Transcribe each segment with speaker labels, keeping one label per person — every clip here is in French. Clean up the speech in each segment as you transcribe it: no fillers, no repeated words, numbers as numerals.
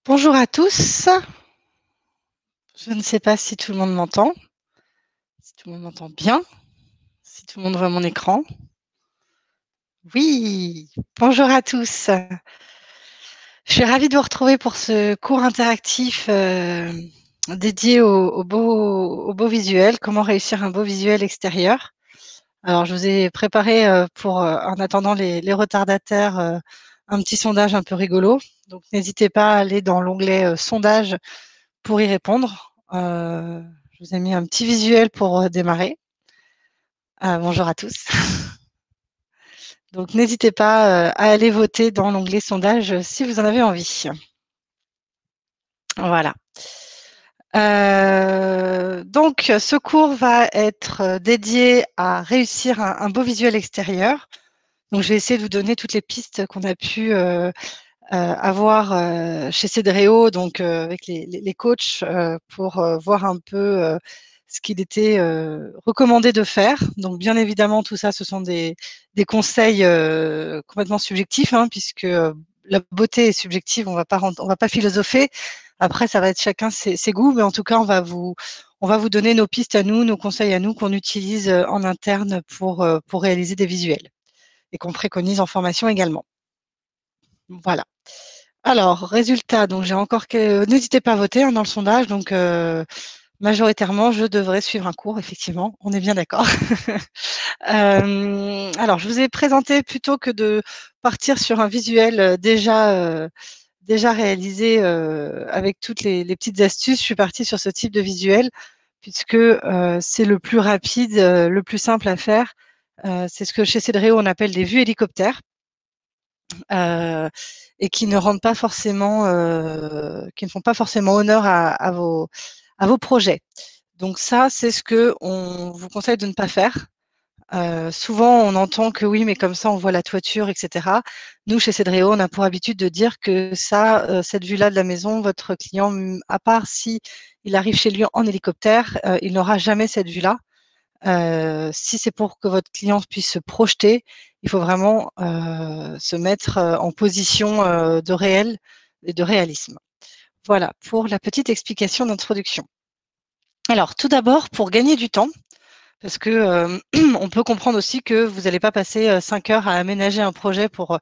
Speaker 1: Bonjour à tous. Je ne sais pas si tout le monde m'entend, si tout le monde m'entend bien, si tout le monde voit mon écran. Oui, bonjour à tous. Je suis ravie de vous retrouver pour ce cours interactif dédié au beau visuel, comment réussir un beau visuel extérieur. Alors, je vous ai préparé pour, en attendant les retardataires, un petit sondage un peu rigolo. Donc, n'hésitez pas à aller dans l'onglet sondage pour y répondre. Je vous ai mis un petit visuel pour démarrer. Bonjour à tous. Donc, n'hésitez pas à aller voter dans l'onglet sondage si vous en avez envie. Voilà. Donc, ce cours va être dédié à réussir un beau visuel extérieur. Donc, je vais essayer de vous donner toutes les pistes qu'on a pu avoir chez Cedreo, donc avec les coachs, pour voir un peu ce qu'il était recommandé de faire. Donc, bien évidemment, tout ça, ce sont des conseils complètement subjectifs, hein, puisque la beauté est subjective, on va pas philosopher. Après, ça va être chacun ses goûts, mais en tout cas, on va vous donner nos pistes à nous, nos conseils à nous qu'on utilise en interne pour réaliser des visuels et qu'on préconise en formation également. Voilà. Alors, résultat, donc j'ai encore que n'hésitez pas à voter, hein, dans le sondage. Donc, majoritairement, je devrais suivre un cours, effectivement, on est bien d'accord. Alors, je vous ai présenté plutôt que de partir sur un visuel déjà réalisé avec toutes les petites astuces. Je suis partie sur ce type de visuel puisque c'est le plus rapide, le plus simple à faire. C'est ce que chez Cedreo on appelle des vues hélicoptères. Et qui ne rendent pas forcément, qui ne font pas forcément honneur à vos projets. Donc ça, c'est ce que on vous conseille de ne pas faire. Souvent, on entend que oui, mais comme ça, on voit la toiture, etc. Nous, chez Cedreo, on a pour habitude de dire que ça, cette vue-là de la maison, votre client, à part si il arrive chez lui en hélicoptère, il n'aura jamais cette vue-là. Si c'est pour que votre client puisse se projeter, il faut vraiment se mettre en position de réel et de réalisme. Voilà pour la petite explication d'introduction. Alors, tout d'abord, pour gagner du temps, parce que on peut comprendre aussi que vous n'allez pas passer 5 heures à aménager un projet pour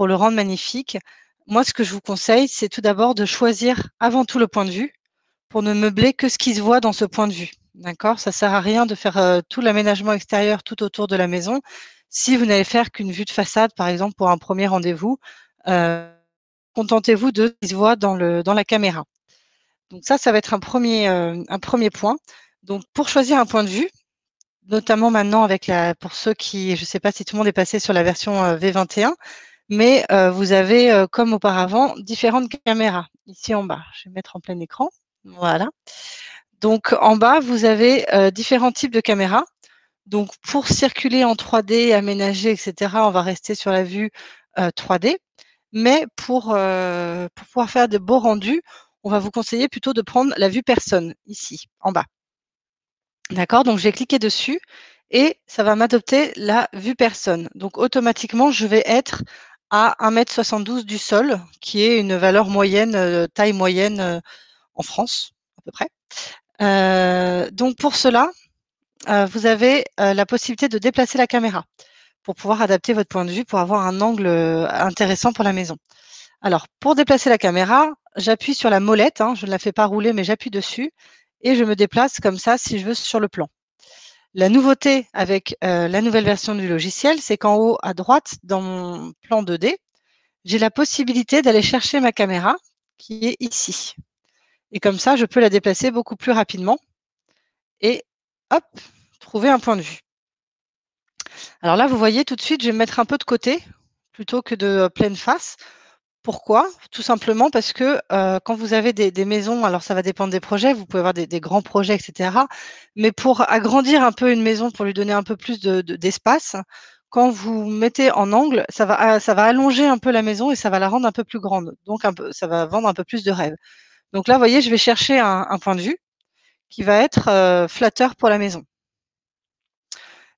Speaker 1: le rendre magnifique. Moi, ce que je vous conseille, c'est tout d'abord de choisir avant tout le point de vue pour ne meubler que ce qui se voit dans ce point de vue. D'accord? Ça sert à rien de faire tout l'aménagement extérieur tout autour de la maison si vous n'allez faire qu'une vue de façade, par exemple, pour un premier rendez-vous. Contentez-vous de ce qui se voit dans la caméra. Donc ça va être un premier point. Donc pour choisir un point de vue, notamment maintenant avec pour ceux qui, je ne sais pas si tout le monde est passé sur la version V21, mais vous avez, comme auparavant, différentes caméras. Ici en bas, je vais mettre en plein écran. Voilà. Donc en bas, vous avez différents types de caméras. Donc pour circuler en 3D, aménager, etc., on va rester sur la vue 3D. Mais pour pouvoir faire de beaux rendus, on va vous conseiller plutôt de prendre la vue personne, ici, en bas. D'accord? Donc je vais cliquer dessus et ça va m'adopter la vue personne. Donc automatiquement, je vais être à 1,72 m du sol, qui est une valeur moyenne, taille moyenne en France, à peu près. Donc pour cela, vous avez la possibilité de déplacer la caméra pour pouvoir adapter votre point de vue, pour avoir un angle intéressant pour la maison. Alors, pour déplacer la caméra, j'appuie sur la molette, hein, je ne la fais pas rouler, mais j'appuie dessus et je me déplace comme ça si je veux sur le plan. La nouveauté avec la nouvelle version du logiciel, c'est qu'en haut à droite, dans mon plan 2D, j'ai la possibilité d'aller chercher ma caméra qui est ici. Et comme ça, je peux la déplacer beaucoup plus rapidement et hop, trouver un point de vue. Alors là, vous voyez tout de suite, je vais me mettre un peu de côté plutôt que de pleine face. Pourquoi? Tout simplement parce que quand vous avez des maisons, alors ça va dépendre des projets, vous pouvez avoir des grands projets, etc. Mais pour agrandir un peu une maison, pour lui donner un peu plus d'espace, quand vous mettez en angle, ça va allonger un peu la maison et ça va la rendre un peu plus grande. Donc ça va vendre un peu plus de rêve. Donc là, vous voyez, je vais chercher un point de vue qui va être flatteur pour la maison.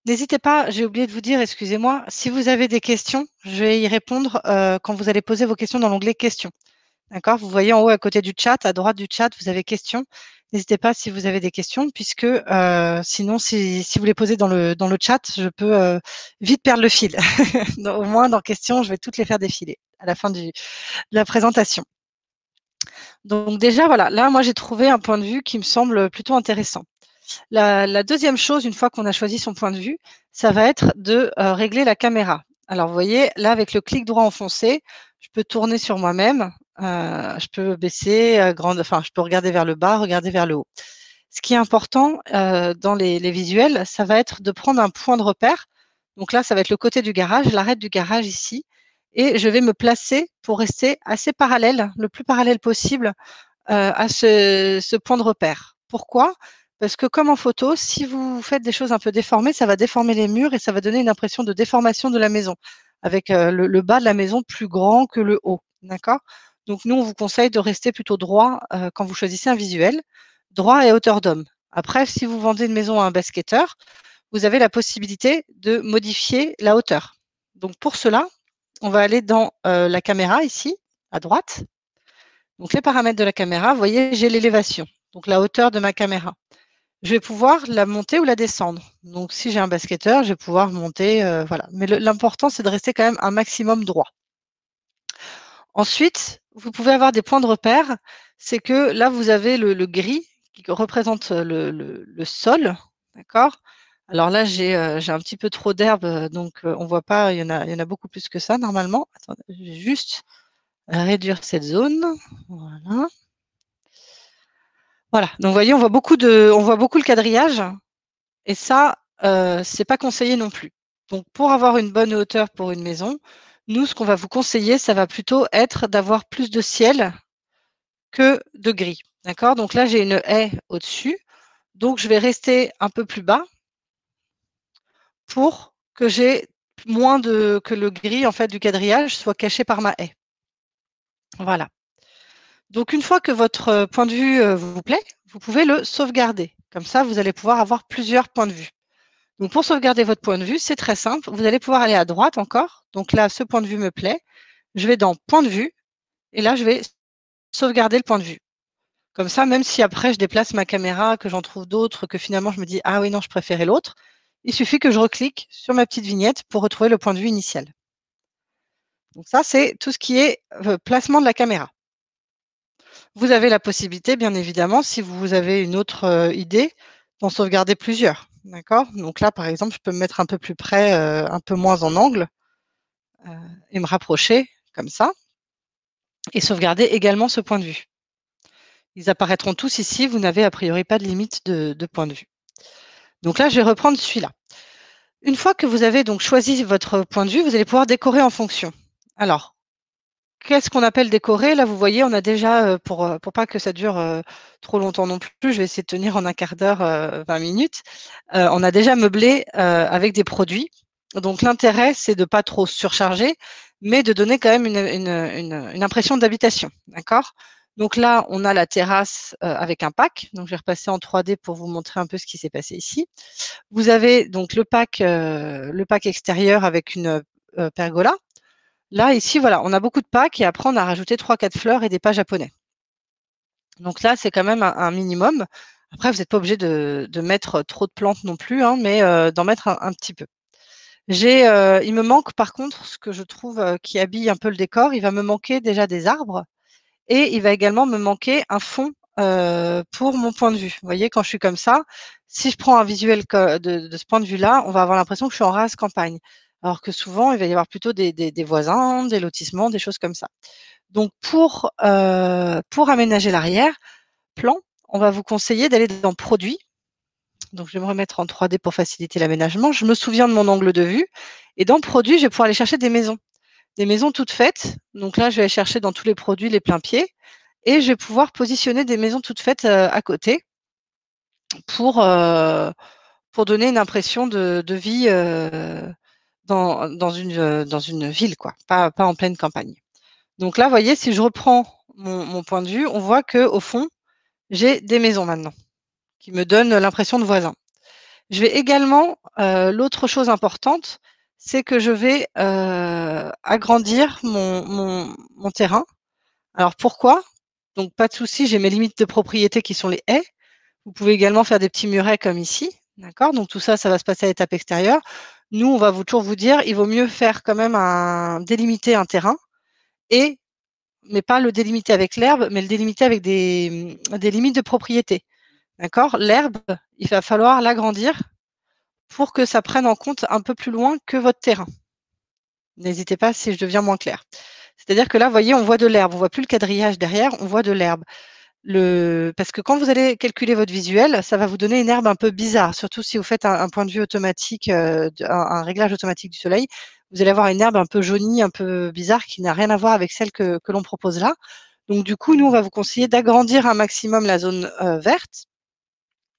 Speaker 1: N'hésitez pas, j'ai oublié de vous dire, excusez-moi, si vous avez des questions, je vais y répondre quand vous allez poser vos questions dans l'onglet questions. D'accord? Vous voyez en haut à côté du chat, à droite du chat, vous avez questions. N'hésitez pas si vous avez des questions, puisque sinon, si vous les posez dans le chat, je peux vite perdre le fil. Au moins, dans questions, je vais toutes les faire défiler à la fin de la présentation. Donc déjà, voilà, là, moi, j'ai trouvé un point de vue qui me semble plutôt intéressant. La deuxième chose, une fois qu'on a choisi son point de vue, ça va être de régler la caméra. Alors, vous voyez, là, avec le clic droit enfoncé, je peux tourner sur moi-même, je peux baisser, enfin, je peux regarder vers le bas, regarder vers le haut. Ce qui est important dans les visuels, ça va être de prendre un point de repère. Donc là, ça va être le côté du garage, l'arête du garage ici, et je vais me placer pour rester assez parallèle, le plus parallèle possible à ce point de repère. Pourquoi? Parce que comme en photo, si vous faites des choses un peu déformées, ça va déformer les murs et ça va donner une impression de déformation de la maison, avec le bas de la maison plus grand que le haut. D'accord? Donc nous, on vous conseille de rester plutôt droit quand vous choisissez un visuel, droit et hauteur d'homme. Après, si vous vendez une maison à un basketteur, vous avez la possibilité de modifier la hauteur. Donc pour cela, on va aller dans la caméra ici, à droite. Donc les paramètres de la caméra, vous voyez, j'ai l'élévation, donc la hauteur de ma caméra. Je vais pouvoir la monter ou la descendre. Donc si j'ai un basketteur, je vais pouvoir monter, voilà. Mais l'important, c'est de rester quand même un maximum droit. Ensuite, vous pouvez avoir des points de repère. C'est que là, vous avez le gris qui représente le sol, d'accord? Alors là, j'ai un petit peu trop d'herbe, donc on voit pas, il y en a beaucoup plus que ça normalement. Attendez, je vais juste réduire cette zone. Voilà. Voilà, donc vous voyez, on voit beaucoup le quadrillage et ça, c'est pas conseillé non plus. Donc pour avoir une bonne hauteur pour une maison, nous, ce qu'on va vous conseiller, ça va plutôt être d'avoir plus de ciel que de gris. D'accord? Donc là, j'ai une haie au-dessus, donc je vais rester un peu plus bas pour que j'ai moins que le gris en fait du quadrillage soit caché par ma haie. Voilà. Donc une fois que votre point de vue vous plaît, vous pouvez le sauvegarder. Comme ça, vous allez pouvoir avoir plusieurs points de vue. Donc pour sauvegarder votre point de vue, c'est très simple. Vous allez pouvoir aller à droite encore. Donc là, ce point de vue me plaît. Je vais dans point de vue et là, je vais sauvegarder le point de vue. Comme ça, même si après je déplace ma caméra, que j'en trouve d'autres, que finalement je me dis ah oui non, je préférais l'autre, il suffit que je reclique sur ma petite vignette pour retrouver le point de vue initial. Donc ça, c'est tout ce qui est placement de la caméra. Vous avez la possibilité, bien évidemment, si vous avez une autre idée, d'en sauvegarder plusieurs. D'accord? Donc là, par exemple, je peux me mettre un peu plus près, un peu moins en angle, et me rapprocher comme ça, et sauvegarder également ce point de vue. Ils apparaîtront tous ici, vous n'avez a priori pas de limite de point de vue. Donc là, je vais reprendre celui-là. Une fois que vous avez donc choisi votre point de vue, vous allez pouvoir décorer en fonction. Alors, qu'est-ce qu'on appelle décorer? Là, vous voyez, on a déjà, pour pas que ça dure trop longtemps non plus, je vais essayer de tenir en un quart d'heure, 20 minutes. On a déjà meublé avec des produits. Donc l'intérêt, c'est de pas trop surcharger, mais de donner quand même une impression d'habitation. D'accord? Donc là, on a la terrasse avec un pack. Donc je vais repasser en 3D pour vous montrer un peu ce qui s'est passé ici. Vous avez donc le pack extérieur avec une pergola. Là, ici, voilà, on a beaucoup de packs et après, on a rajouté 3-4 fleurs et des pas japonais. Donc là, c'est quand même un minimum. Après, vous n'êtes pas obligé de mettre trop de plantes non plus, hein, mais d'en mettre un petit peu. Il me manque par contre, ce que je trouve qui habille un peu le décor, il va me manquer déjà des arbres et il va également me manquer un fond pour mon point de vue. Vous voyez, quand je suis comme ça, si je prends un visuel de ce point de vue-là, on va avoir l'impression que je suis en rase campagne. Alors que souvent, il va y avoir plutôt des voisins, des lotissements, des choses comme ça. Donc, pour aménager l'arrière-plan, on va vous conseiller d'aller dans Produits. Donc, je vais me remettre en 3D pour faciliter l'aménagement. Je me souviens de mon angle de vue. Et dans Produits, je vais pouvoir aller chercher des maisons. Des maisons toutes faites. Donc là, je vais aller chercher dans tous les produits les pleins pieds. Et je vais pouvoir positionner des maisons toutes faites à côté pour, pour donner une impression de vie dans une ville, quoi, pas en pleine campagne. Donc là, vous voyez, si je reprends mon point de vue, on voit qu'au fond, j'ai des maisons maintenant qui me donnent l'impression de voisins. Je vais également, l'autre chose importante, c'est que je vais agrandir mon terrain. Alors pourquoi? Donc pas de souci, j'ai mes limites de propriété qui sont les haies. Vous pouvez également faire des petits murets comme ici, d'accord? Donc tout ça, ça va se passer à l'étape extérieure. Nous, on va toujours vous dire, il vaut mieux faire quand même délimiter un terrain, mais pas le délimiter avec l'herbe, mais le délimiter avec des limites de propriété, d'accord? L'herbe, il va falloir l'agrandir pour que ça prenne en compte un peu plus loin que votre terrain. N'hésitez pas si je deviens moins claire. C'est-à-dire que là, vous voyez, on voit de l'herbe, on voit plus le quadrillage derrière, on voit de l'herbe. Parce que quand vous allez calculer votre visuel, ça va vous donner une herbe un peu bizarre, surtout si vous faites un point de vue automatique, un réglage automatique du soleil. Vous allez avoir une herbe un peu jaunie, un peu bizarre, qui n'a rien à voir avec celle que l'on propose là. Donc du coup, nous, on va vous conseiller d'agrandir un maximum la zone verte,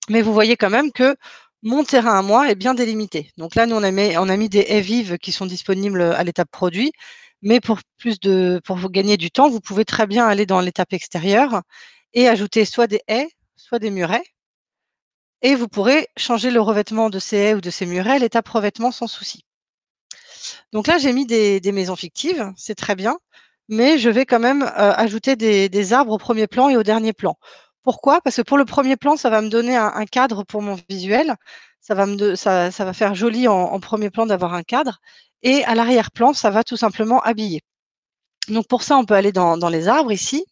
Speaker 1: mais vous voyez quand même que mon terrain à moi est bien délimité. Donc là, nous, on a mis des haies vives qui sont disponibles à l'étape produit, mais pour vous gagner du temps, vous pouvez très bien aller dans l'étape extérieure et ajouter soit des haies, soit des murets. Et vous pourrez changer le revêtement de ces haies ou de ces murets à l'étape revêtement sans souci. Donc là, j'ai mis des maisons fictives, c'est très bien, mais je vais quand même ajouter des arbres au premier plan et au dernier plan. Pourquoi? Parce que pour le premier plan, ça va me donner un cadre pour mon visuel. Ça va faire joli en premier plan d'avoir un cadre. Et à l'arrière-plan, ça va tout simplement habiller. Donc pour ça, on peut aller dans les arbres ici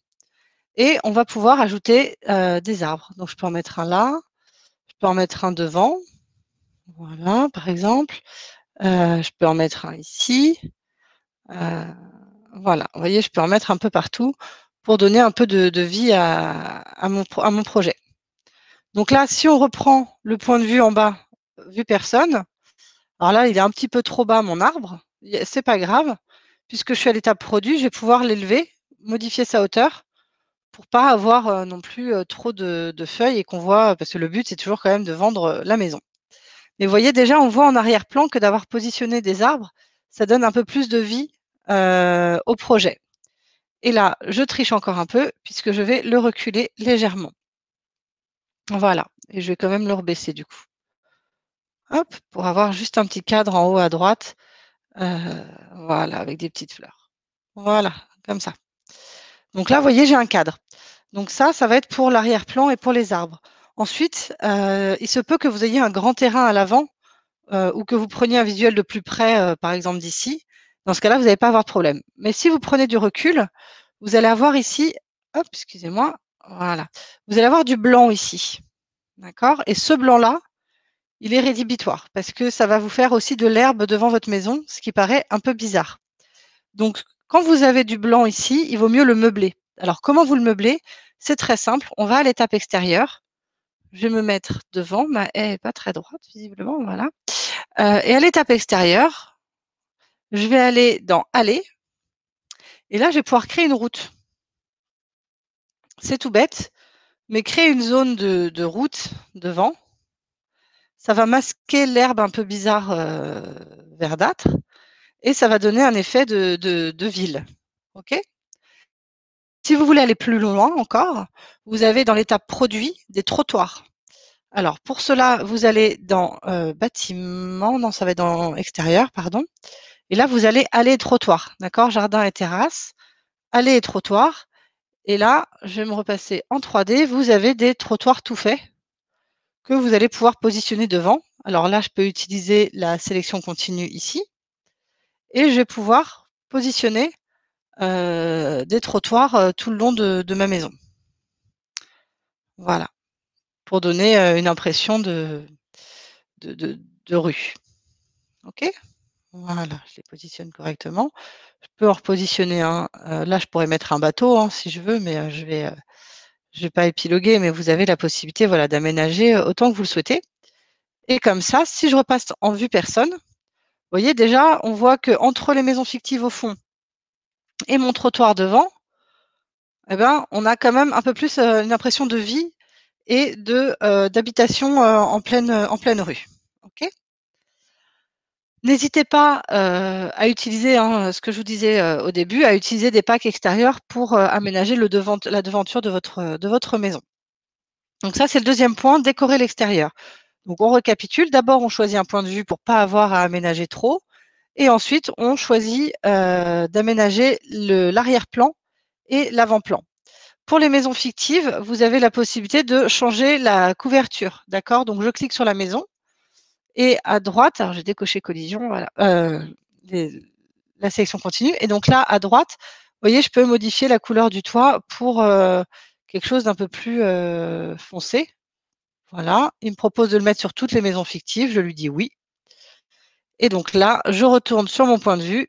Speaker 1: et on va pouvoir ajouter des arbres. Donc je peux en mettre un là, je peux en mettre un devant, voilà, par exemple. Je peux en mettre un ici. Voilà, vous voyez, je peux en mettre un peu partout pour donner un peu de vie à mon projet. Donc là, si on reprend le point de vue en bas, vue personne, alors là, il est un petit peu trop bas, mon arbre. C'est pas grave, puisque je suis à l'étape produit, je vais pouvoir l'élever, modifier sa hauteur pour pas avoir non plus trop de feuilles et qu'on voit, parce que le but, c'est toujours quand même de vendre la maison. Mais vous voyez, déjà, on voit en arrière-plan que d'avoir positionné des arbres, ça donne un peu plus de vie au projet. Et là, je triche encore un peu puisque je vais le reculer légèrement. Voilà, et je vais quand même le rebaisser du coup. Hop, pour avoir juste un petit cadre en haut à droite. Voilà, avec des petites fleurs. Voilà, comme ça. Donc là, vous voyez, j'ai un cadre. Donc ça va être pour l'arrière-plan et pour les arbres. Ensuite, il se peut que vous ayez un grand terrain à l'avant ou que vous preniez un visuel de plus près, par exemple d'ici. Dans ce cas-là, vous n'allez pas avoir de problème. Mais si vous prenez du recul, vous allez avoir ici, hop, excusez-moi, voilà. Vous allez avoir du blanc ici, d'accord? Et ce blanc-là, il est rédhibitoire parce que ça va vous faire aussi de l'herbe devant votre maison, ce qui paraît un peu bizarre. Donc, quand vous avez du blanc ici, il vaut mieux le meubler. Alors, comment vous le meublez? C'est très simple. On va à l'étape extérieure. Je vais me mettre devant. Ma haie n'est pas très droite, visiblement, voilà. Et à l'étape extérieure, je vais aller dans Aller. Et là, je vais pouvoir créer une route. C'est tout bête, mais créer une zone de route devant, ça va masquer l'herbe un peu bizarre verdâtre et ça va donner un effet de ville. OK? Si vous voulez aller plus loin encore, vous avez dans l'étape produit des trottoirs. Alors pour cela, vous allez dans bâtiment, non, ça va être dans extérieur, pardon. Et là, vous allez allées et trottoirs, d'accord? Jardin et terrasse, allées et trottoirs. Et là, je vais me repasser en 3D. Vous avez des trottoirs tout faits que vous allez pouvoir positionner devant. Alors là, je peux utiliser la sélection continue ici et je vais pouvoir positionner des trottoirs tout le long de ma maison. Voilà, pour donner une impression de rue. OK? Voilà, je les positionne correctement. Je peux en repositionner un. Là, je pourrais mettre un bateau hein, si je veux, mais je vais pas épiloguer, mais vous avez la possibilité voilà, d'aménager autant que vous le souhaitez. Et comme ça, si je repasse en vue personne, vous voyez déjà, on voit qu'entre les maisons fictives au fond et mon trottoir devant, eh ben, on a quand même un peu plus une impression de vie et d'habitation en pleine rue. OK? N'hésitez pas à utiliser hein, ce que je vous disais au début, à utiliser des packs extérieurs pour aménager la devanture de votre maison. Donc ça, c'est le deuxième point, décorer l'extérieur. Donc on récapitule. D'abord, on choisit un point de vue pour pas avoir à aménager trop. Et ensuite, on choisit d'aménager l'arrière-plan et l'avant-plan. Pour les maisons fictives, vous avez la possibilité de changer la couverture. D'accord? Donc, je clique sur la maison et à droite, alors j'ai décoché collision, voilà, la sélection continue. Et donc là, à droite, vous voyez, je peux modifier la couleur du toit pour quelque chose d'un peu plus foncé. Voilà, il me propose de le mettre sur toutes les maisons fictives, je lui dis oui. Et donc là, je retourne sur mon point de vue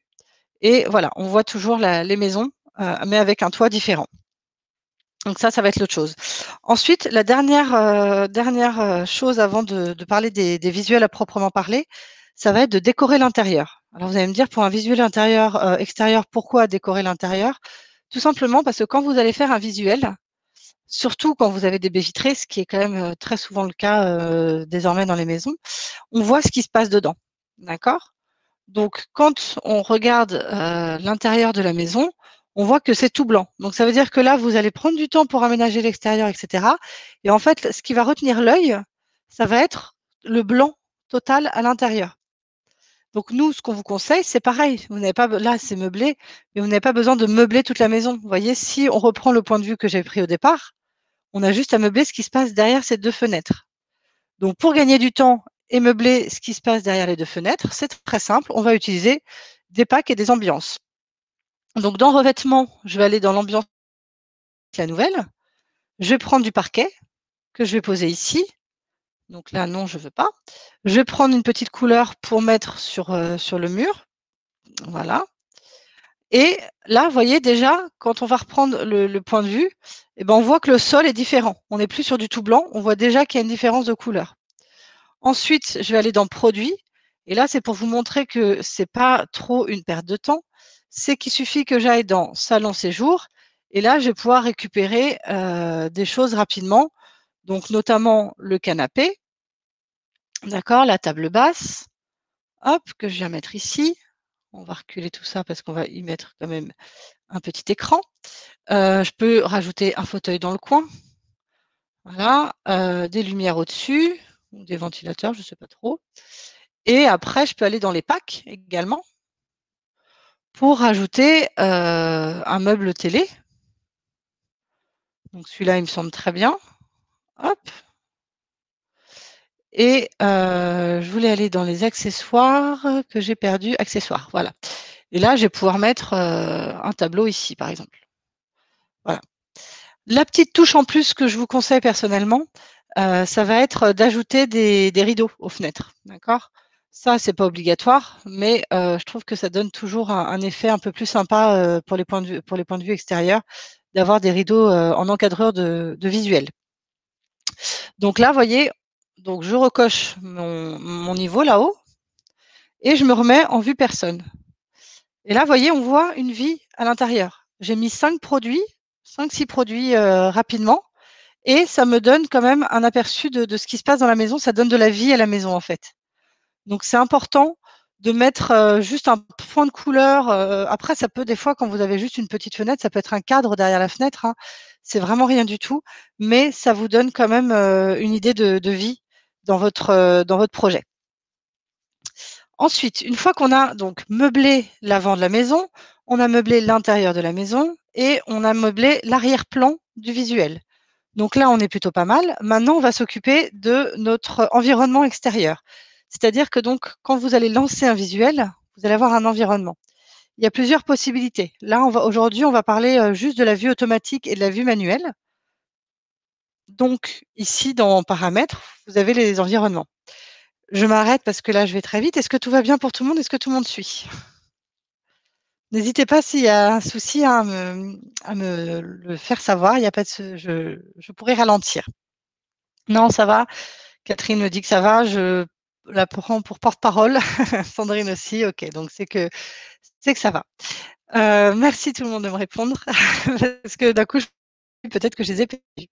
Speaker 1: et voilà, on voit toujours les maisons, mais avec un toit différent. Donc ça va être l'autre chose. Ensuite, la dernière chose avant de parler des visuels à proprement parler, ça va être de décorer l'intérieur. Alors vous allez me dire, pour un visuel extérieur, pourquoi décorer l'intérieur? Tout simplement parce que quand vous allez faire un visuel, surtout quand vous avez des baies vitrées, ce qui est quand même très souvent le cas désormais dans les maisons, on voit ce qui se passe dedans. D'accord? Donc, quand on regarde l'intérieur de la maison, on voit que c'est tout blanc. Donc, ça veut dire que là, vous allez prendre du temps pour aménager l'extérieur, etc. Et en fait, ce qui va retenir l'œil, ça va être le blanc total à l'intérieur. Donc, nous, ce qu'on vous conseille, c'est pareil. Vous n'avez pas, là, c'est meublé, mais vous n'avez pas besoin de meubler toute la maison. Vous voyez, si on reprend le point de vue que j'avais pris au départ, on a juste à meubler ce qui se passe derrière ces deux fenêtres. Donc, pour gagner du temps et meubler ce qui se passe derrière les deux fenêtres, c'est très simple. On va utiliser des packs et des ambiances. Donc, dans revêtement, je vais aller dans l'ambiance la nouvelle. Je vais prendre du parquet que je vais poser ici. Donc là, non, je ne veux pas. Je vais prendre une petite couleur pour mettre sur le mur. Voilà. Et là, vous voyez déjà, quand on va reprendre le point de vue, eh ben, on voit que le sol est différent. On n'est plus sur du tout blanc. On voit déjà qu'il y a une différence de couleur. Ensuite, je vais aller dans Produits. Et là, c'est pour vous montrer que ce n'est pas trop une perte de temps. C'est qu'il suffit que j'aille dans Salon Séjour. Et là, je vais pouvoir récupérer des choses rapidement. Donc, notamment le canapé. D'accord, la table basse. Hop, que je viens mettre ici. On va reculer tout ça parce qu'on va y mettre quand même un petit écran. Je peux rajouter un fauteuil dans le coin. Voilà, des lumières au-dessus, ou des ventilateurs, je ne sais pas trop. Et après, je peux aller dans les packs également pour rajouter un meuble télé. Donc celui-là, il me semble très bien. Hop. Et je voulais aller dans les accessoires que j'ai perdu. Accessoires, voilà. Et là, je vais pouvoir mettre un tableau ici, par exemple. Voilà. La petite touche en plus que je vous conseille personnellement, ça va être d'ajouter des rideaux aux fenêtres. D'accord? Ça, c'est pas obligatoire, mais je trouve que ça donne toujours un effet un peu plus sympa pour les points de vue extérieurs, d'avoir des rideaux en encadreur de visuel. Donc là, vous voyez, donc je recoche mon niveau là-haut et je me remets en vue personne. Et là, vous voyez, on voit une vie à l'intérieur. J'ai mis 5 produits, 5-6 produits rapidement. Et ça me donne quand même un aperçu de ce qui se passe dans la maison. Ça donne de la vie à la maison, en fait. Donc, c'est important de mettre juste un fond de couleur. Après, ça peut, des fois, quand vous avez juste une petite fenêtre, ça peut être un cadre derrière la fenêtre. Hein. C'est vraiment rien du tout. Mais ça vous donne quand même une idée de vie dans votre projet. Ensuite, une fois qu'on a donc meublé l'avant de la maison, on a meublé l'intérieur de la maison et on a meublé l'arrière-plan du visuel. Donc là, on est plutôt pas mal. Maintenant, on va s'occuper de notre environnement extérieur. C'est-à-dire que donc, quand vous allez lancer un visuel, vous allez avoir un environnement. Il y a plusieurs possibilités. Là, aujourd'hui, on va parler juste de la vue automatique et de la vue manuelle. Donc, ici, dans Paramètres, vous avez les environnements. Je m'arrête parce que là, je vais très vite. Est-ce que tout va bien pour tout le monde? Est-ce que tout le monde suit? N'hésitez pas s'il y a un souci à me le faire savoir. Il y a pas de, je pourrais ralentir. Non, ça va. Catherine me dit que ça va. Je la prends pour porte-parole. Sandrine aussi. OK. Donc, c'est que ça va. Merci tout le monde de me répondre parce que d'un coup, peut-être que je les ai perdus.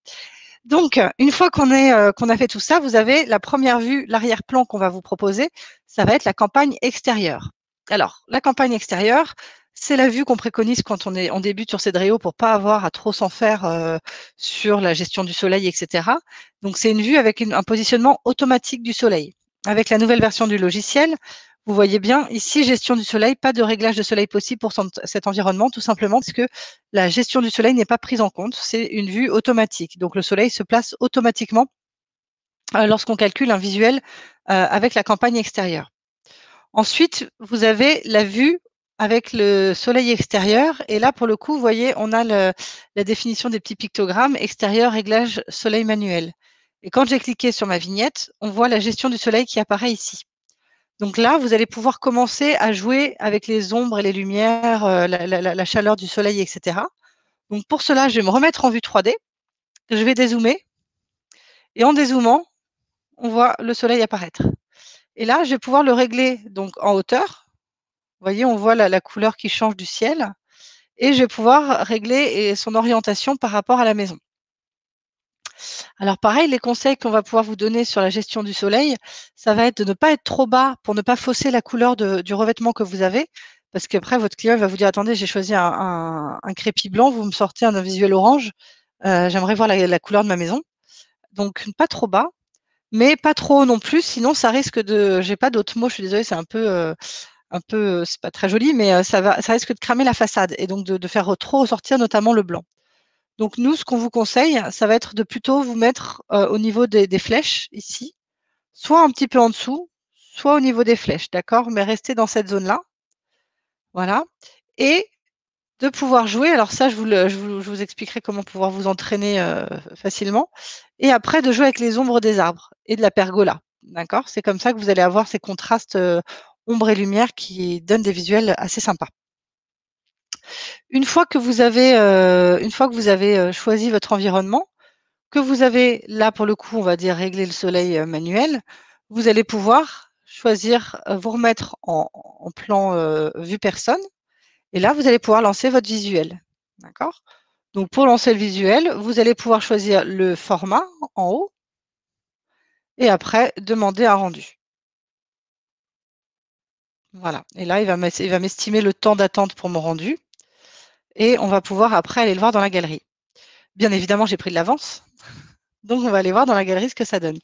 Speaker 1: Donc, une fois qu'on a fait tout ça, vous avez la première vue, l'arrière-plan qu'on va vous proposer. Ça va être la campagne extérieure. Alors, la campagne extérieure, c'est la vue qu'on préconise quand on débute sur Cedréo pour pas avoir à trop s'en faire sur la gestion du soleil, etc. Donc, c'est une vue avec un positionnement automatique du soleil. Avec la nouvelle version du logiciel, Vous voyez bien ici, gestion du soleil, pas de réglage de soleil possible pour cet environnement, tout simplement parce que la gestion du soleil n'est pas prise en compte. C'est une vue automatique. Donc le soleil se place automatiquement lorsqu'on calcule un visuel avec la campagne extérieure. Ensuite, vous avez la vue avec le soleil extérieur. Et là, pour le coup, vous voyez, on a la définition des petits pictogrammes, extérieur, réglage, soleil manuel. Et quand j'ai cliqué sur ma vignette, on voit la gestion du soleil qui apparaît ici. Donc là, vous allez pouvoir commencer à jouer avec les ombres et les lumières, la chaleur du soleil, etc. Donc pour cela, je vais me remettre en vue 3D. Je vais dézoomer. Et en dézoomant, on voit le soleil apparaître. Et là, je vais pouvoir le régler donc en hauteur. Vous voyez, on voit la couleur qui change du ciel. Et je vais pouvoir régler son orientation par rapport à la maison. Alors pareil, les conseils qu'on va pouvoir vous donner sur la gestion du soleil, ça va être de ne pas être trop bas pour ne pas fausser la couleur du revêtement que vous avez. Parce qu'après, votre client va vous dire, attendez, j'ai choisi un crépi blanc, vous me sortez un visuel orange, j'aimerais voir la couleur de ma maison. Donc pas trop bas, mais pas trop haut non plus, sinon ça risque de, j'ai pas d'autres mots, je suis désolée, c'est c'est pas très joli, mais ça risque de cramer la façade et donc de faire trop ressortir notamment le blanc. Donc nous, ce qu'on vous conseille, ça va être de plutôt vous mettre au niveau des flèches ici, soit un petit peu en dessous, soit au niveau des flèches, d'accord? Mais restez dans cette zone-là, voilà. Et de pouvoir jouer, alors ça, je vous expliquerai comment pouvoir vous entraîner facilement. Et après, de jouer avec les ombres des arbres et de la pergola, d'accord? C'est comme ça que vous allez avoir ces contrastes ombre et lumière qui donnent des visuels assez sympas. Une fois que vous avez choisi votre environnement, que vous avez là pour le coup, on va dire régler le soleil manuel, vous allez pouvoir choisir, vous remettre en plan vue personne et là, vous allez pouvoir lancer votre visuel. D'accord? Donc pour lancer le visuel, vous allez pouvoir choisir le format en haut et après demander un rendu. Voilà. Et là, il va m'estimer le temps d'attente pour mon rendu et on va pouvoir après aller le voir dans la galerie. Bien évidemment, j'ai pris de l'avance, donc on va aller voir dans la galerie ce que ça donne.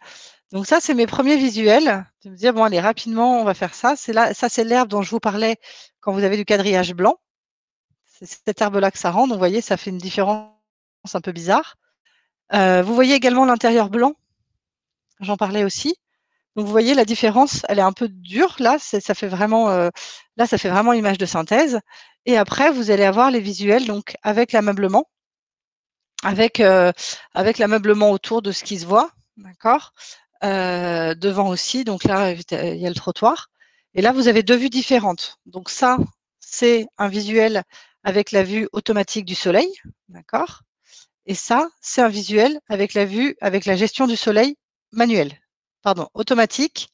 Speaker 1: Donc ça, c'est mes premiers visuels. De me dire, bon, allez, rapidement, on va faire ça. Ça, c'est l'herbe dont je vous parlais quand vous avez du quadrillage blanc. C'est cette herbe-là que ça rend. Donc, vous voyez, ça fait une différence un peu bizarre. Vous voyez également l'intérieur blanc. J'en parlais aussi. Donc, vous voyez la différence, elle est un peu dure. Là, ça fait vraiment, image de synthèse. Et après, vous allez avoir les visuels donc avec l'ameublement, avec l'ameublement autour de ce qui se voit, d'accord. Devant aussi, donc là, il y a le trottoir. Et là, vous avez deux vues différentes. Donc ça, c'est un visuel avec la vue automatique du soleil, d'accord. Et ça, c'est un visuel avec la gestion du soleil manuel, pardon, automatique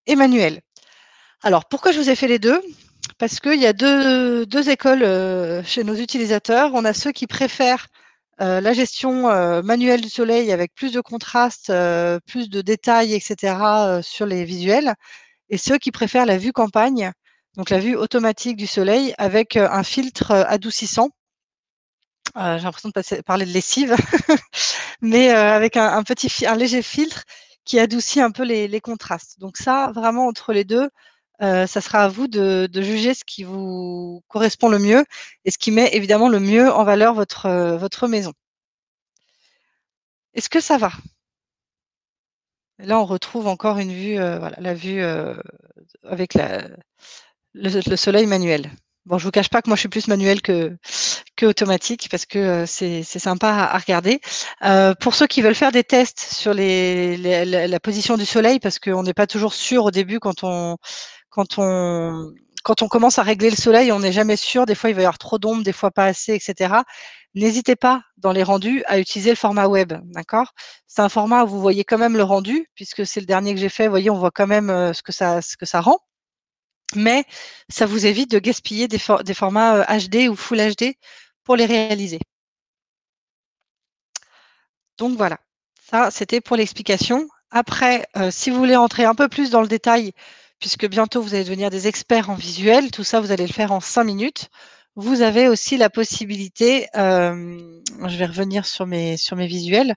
Speaker 1: et manuel. Alors, pourquoi je vous ai fait les deux? Parce qu'il y a deux écoles chez nos utilisateurs. On a ceux qui préfèrent la gestion manuelle du soleil avec plus de contraste, plus de détails, etc. Sur les visuels, et ceux qui préfèrent la vue campagne, donc la vue automatique du soleil avec un filtre adoucissant. J'ai l'impression de parler de lessive, mais avec un léger filtre qui adoucit un peu les contrastes. Donc ça, vraiment entre les deux, ça sera à vous de juger ce qui vous correspond le mieux et ce qui met évidemment le mieux en valeur votre maison. Est-ce que ça va? Là, on retrouve encore une vue, voilà, la vue avec le soleil manuel. Bon, je vous cache pas que moi, je suis plus manuel que automatique parce que c'est sympa à regarder. Pour ceux qui veulent faire des tests sur la position du soleil, parce qu'on n'est pas toujours sûr au début quand on commence à régler le soleil, on n'est jamais sûr. Des fois, il va y avoir trop d'ombre, des fois pas assez, etc. N'hésitez pas dans les rendus à utiliser le format web, d'accord? C'est un format où vous voyez quand même le rendu, puisque c'est le dernier que j'ai fait. Vous voyez, on voit quand même ce que ça rend. Mais ça vous évite de gaspiller des formats HD ou Full HD pour les réaliser. Donc voilà, ça c'était pour l'explication. Après, si vous voulez entrer un peu plus dans le détail, puisque bientôt vous allez devenir des experts en visuel, tout ça vous allez le faire en 5 minutes. Vous avez aussi la possibilité, je vais revenir sur mes visuels,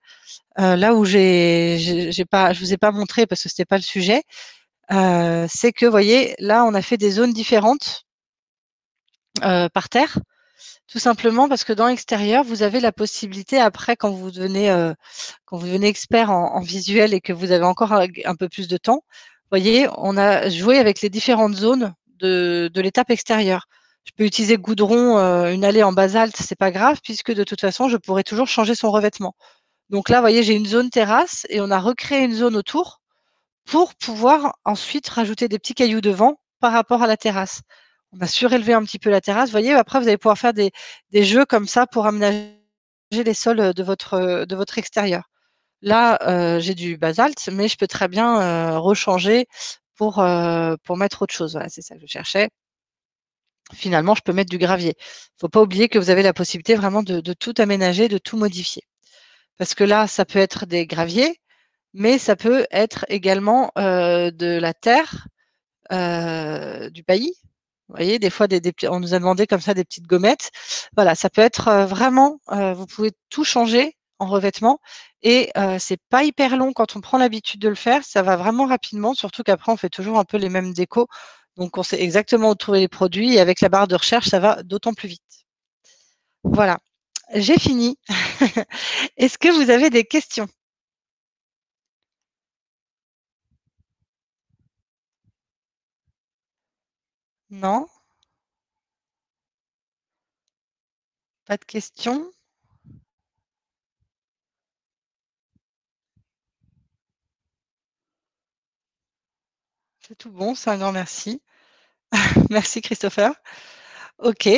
Speaker 1: là où je vous ai pas montré parce que c'était pas le sujet. c'est que, vous voyez, là, on a fait des zones différentes par terre, tout simplement parce que dans l'extérieur, vous avez la possibilité après quand vous devenez expert en visuel et que vous avez encore un peu plus de temps, vous voyez, on a joué avec les différentes zones de l'étape extérieure. Je peux utiliser goudron, une allée en basalte, c'est pas grave puisque de toute façon, je pourrais toujours changer son revêtement. Donc là, vous voyez, j'ai une zone terrasse et on a recréé une zone autour pour pouvoir ensuite rajouter des petits cailloux devant par rapport à la terrasse. On a surélevé un petit peu la terrasse. Vous voyez, après, vous allez pouvoir faire des jeux comme ça pour aménager les sols de votre extérieur. Là, j'ai du basalte, mais je peux très bien rechanger pour mettre autre chose. Voilà, c'est ça que je cherchais. Finalement, je peux mettre du gravier. Il ne faut pas oublier que vous avez la possibilité vraiment de tout aménager, de tout modifier. Parce que là, ça peut être des graviers, mais ça peut être également de la terre, du paillis. Vous voyez, des fois, on nous a demandé comme ça des petites gommettes. Voilà, ça peut être vraiment, vous pouvez tout changer en revêtement et c'est pas hyper long quand on prend l'habitude de le faire. Ça va vraiment rapidement, surtout qu'après, on fait toujours un peu les mêmes décos. Donc, on sait exactement où trouver les produits et avec la barre de recherche, ça va d'autant plus vite. Voilà, j'ai fini. Est-ce que vous avez des questions? Non? Pas de questions? C'est tout bon, c'est un grand merci. Merci Christopher. OK.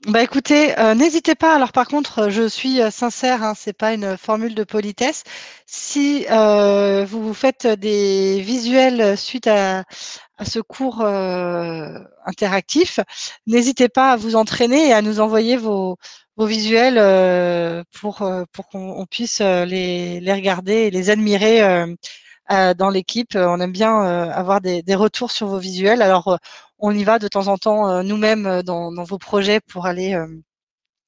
Speaker 1: Bah, écoutez, n'hésitez pas alors par contre, je suis, sincère, hein, c'est pas une formule de politesse. Si, vous faites des visuels suite à ce cours, interactif, n'hésitez pas à vous entraîner et à nous envoyer vos visuels, pour qu'on puisse, les regarder et les admirer, dans l'équipe. On aime bien, avoir des retours sur vos visuels. Alors, on y va de temps en temps, nous-mêmes, dans vos projets pour aller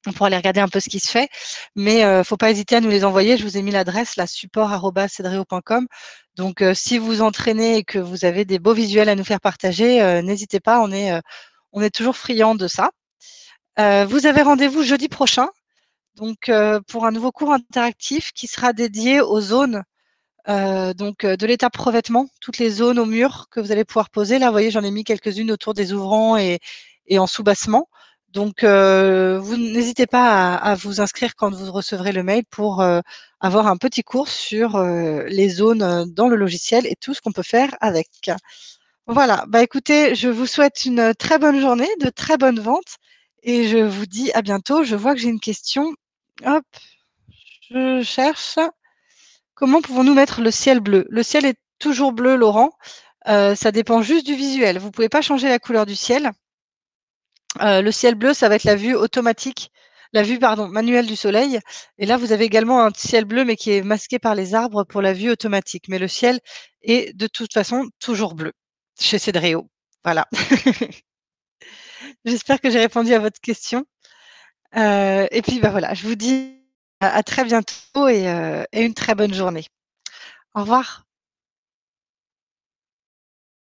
Speaker 1: regarder un peu ce qui se fait. Mais faut pas hésiter à nous les envoyer. Je vous ai mis l'adresse, là, support@cedreo.com. Donc, si vous entraînez et que vous avez des beaux visuels à nous faire partager, n'hésitez pas, on est toujours friands de ça. Vous avez rendez-vous jeudi prochain, donc pour un nouveau cours interactif qui sera dédié aux zones, de l'étape revêtement, toutes les zones au mur que vous allez pouvoir poser. Là, vous voyez, j'en ai mis quelques-unes autour des ouvrants et en soubassement. Donc, vous n'hésitez pas à vous inscrire quand vous recevrez le mail pour avoir un petit cours sur les zones dans le logiciel et tout ce qu'on peut faire avec. Voilà, bah écoutez, je vous souhaite une très bonne journée, de très bonnes ventes et je vous dis à bientôt. Je vois que j'ai une question. Hop, je cherche. Comment pouvons-nous mettre le ciel bleu? Le ciel est toujours bleu, Laurent. Ça dépend juste du visuel. Vous ne pouvez pas changer la couleur du ciel. Le ciel bleu, ça va être la vue pardon, manuelle du soleil. Et là, vous avez également un ciel bleu, mais qui est masqué par les arbres pour la vue automatique. Mais le ciel est de toute façon toujours bleu chez Cedreo. Voilà. J'espère que j'ai répondu à votre question. Et puis, bah voilà, je vous dis à très bientôt et une très bonne journée. Au revoir.